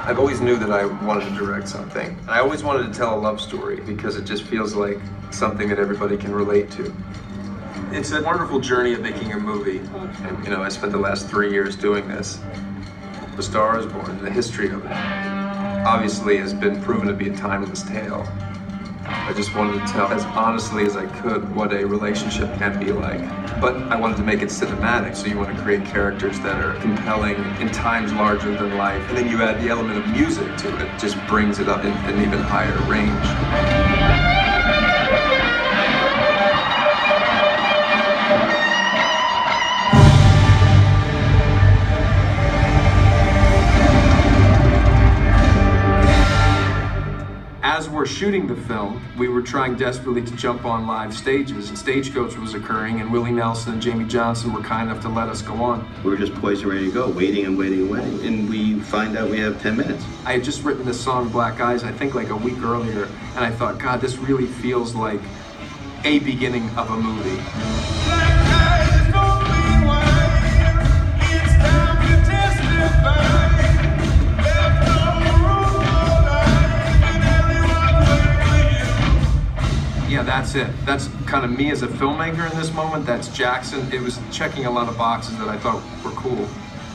I've always knew that I wanted to direct something. And I always wanted to tell a love story because it just feels like something that everybody can relate to. It's a wonderful journey of making a movie. And, you know, I spent the last 3 years doing this. A Star is Born, the history of it, obviously has been proven to be a timeless tale. I just wanted to tell as honestly as I could what a relationship can be like. But I wanted to make it cinematic, so you want to create characters that are compelling in times larger than life. And then you add the element of music to it, just brings it up in an even higher range. As we're shooting the film, we were trying desperately to jump on live stages. Stagecoach was occurring, and Willie Nelson and Jamie Johnson were kind enough to let us go on. We were just poised and ready to go, waiting and waiting and waiting. And we find out we have 10 minutes. I had just written this song, Black Eyes, I think like a week earlier, and I thought, God, this really feels like a beginning of a movie. Yeah, that's it. That's kind of me as a filmmaker in this moment. That's Jackson. It was checking a lot of boxes that I thought were cool.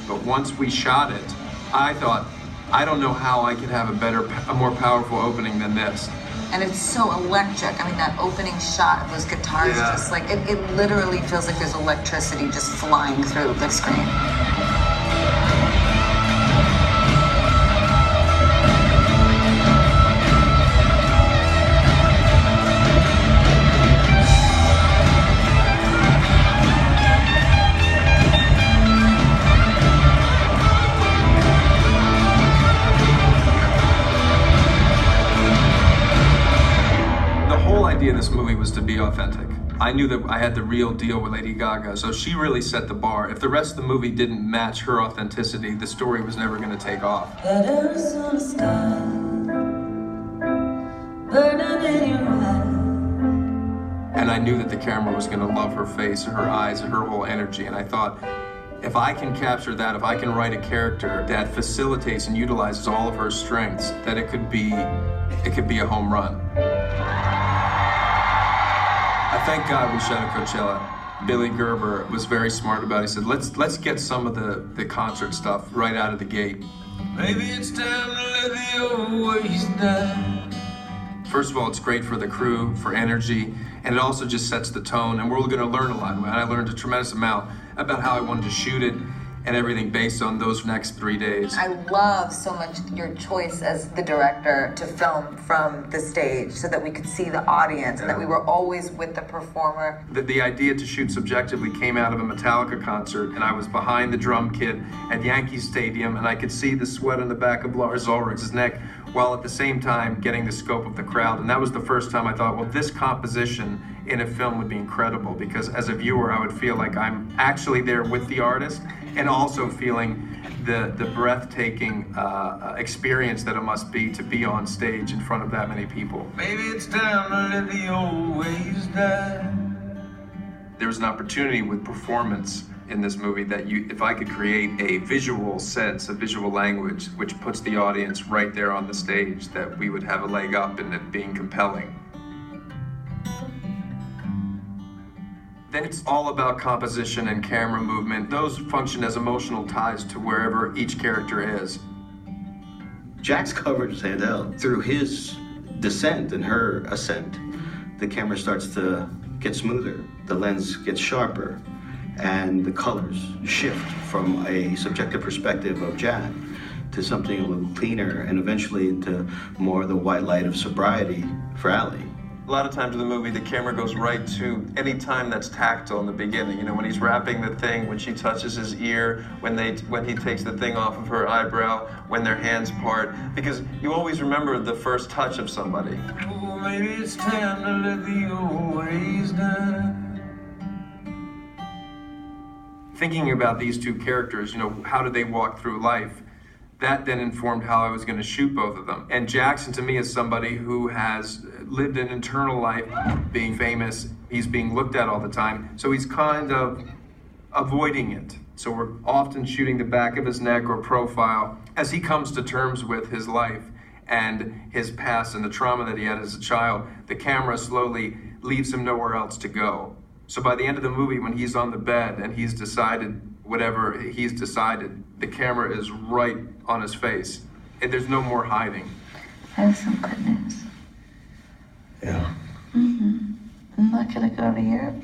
But once we shot it, I thought, I don't know how I could have a more powerful opening than this. And it's so electric. I mean, that opening shot of those guitars, just like, it literally feels like there's electricity just flying through the screen. This movie was to be authentic. I knew that I had the real deal with Lady Gaga, so she really set the bar. If the rest of the movie didn't match her authenticity, the story was never going to take off. That Arizona sky burning in your eyes. And I knew that the camera was going to love her face, her eyes, her whole energy, and I thought, if I can capture that, if I can write a character that facilitates and utilizes all of her strengths, that it could be a home run. I thank God we shot at Coachella. Billy Gerber was very smart about it. He said, let's get some of the concert stuff right out of the gate. Maybe it's time to let the old ways die. First of all, it's great for the crew, for energy, and it also just sets the tone, and we're all gonna learn a lot. And I learned a tremendous amount about how I wanted to shoot it and everything based on those next 3 days. I love so much your choice as the director to film from the stage so that we could see the audience and that we were always with the performer. The idea to shoot subjectively came out of a Metallica concert, and I was behind the drum kit at Yankee Stadium, and I could see the sweat on the back of Lars Ulrich's neck, while at the same time getting the scope of the crowd. And that was the first time I thought, well, this composition in a film would be incredible, because as a viewer, I would feel like I'm actually there with the artist, and also feeling the breathtaking experience that it must be to be on stage in front of that many people. Maybe it's time to let the old ways die. There was an opportunity with performance in this movie that if I could create a visual sense, a visual language, which puts the audience right there on the stage, that we would have a leg up in it being compelling. Then it's all about composition and camera movement. Those function as emotional ties to wherever each character is. Jack's coverage is handheld. Through his descent and her ascent, the camera starts to get smoother, the lens gets sharper, and the colors shift from a subjective perspective of Jack to something a little cleaner, and eventually into more of the white light of sobriety for Allie. A lot of times in the movie, the camera goes right to any time that's tactile in the beginning. You know, when he's wrapping the thing, when she touches his ear, when he takes the thing off of her eyebrow, when their hands part. Because you always remember the first touch of somebody. Oh, maybe it's time to let the old ways die. Thinking about these two characters, you know, how do they walk through life? That then informed how I was going to shoot both of them. And Jackson, to me, is somebody who has lived an internal life, being famous. He's being looked at all the time, so he's kind of avoiding it. So we're often shooting the back of his neck or profile, As he comes to terms with his life and his past and the trauma that he had as a child, the camera slowly leaves him nowhere else to go. So by the end of the movie, when he's on the bed and he's decided whatever he's decided, the camera is right on his face. And there's no more hiding. I have some good news. Yeah. I'm not gonna go to Europe.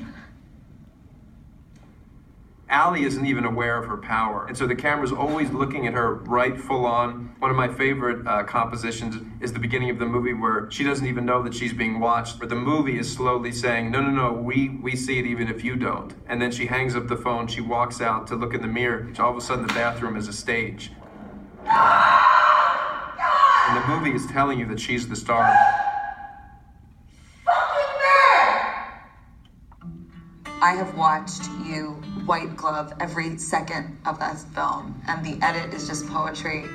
Allie isn't even aware of her power. And so the camera's always looking at her right full on. One of my favorite compositions is the beginning of the movie where she doesn't even know that she's being watched, but the movie is slowly saying, no, no, no, we see it even if you don't. And then she hangs up the phone, she walks out to look in the mirror. So all of a sudden the bathroom is a stage. And the movie is telling you that she's the star. I have watched you white glove every second of that film, and the edit is just poetry.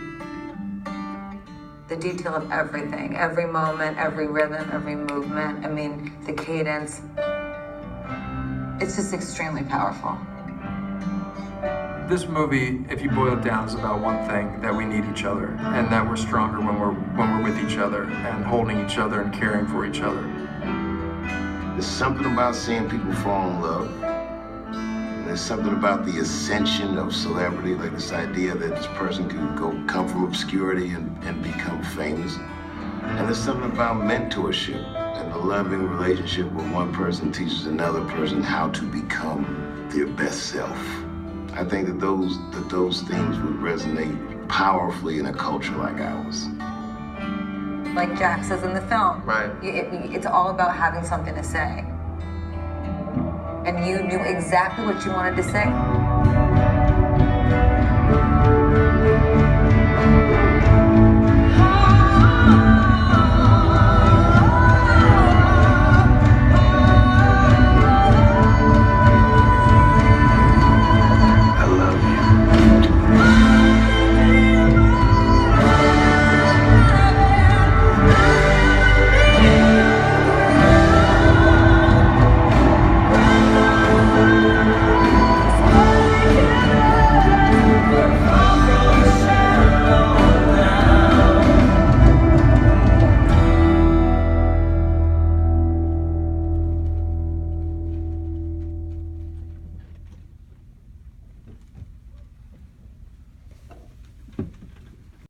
The detail of everything, every moment, every rhythm, every movement, I mean, the cadence. It's just extremely powerful. This movie, if you boil it down, is about one thing, that we need each other, and that we're stronger when we're with each other and holding each other and caring for each other. There's something about seeing people fall in love. And there's something about the ascension of celebrity, like this idea that this person can come from obscurity and become famous. And there's something about mentorship and the loving relationship where one person teaches another person how to become their best self. I think that those themes would resonate powerfully in a culture like ours. Like Jack says in the film. Right. It's all about having something to say. And you knew exactly what you wanted to say.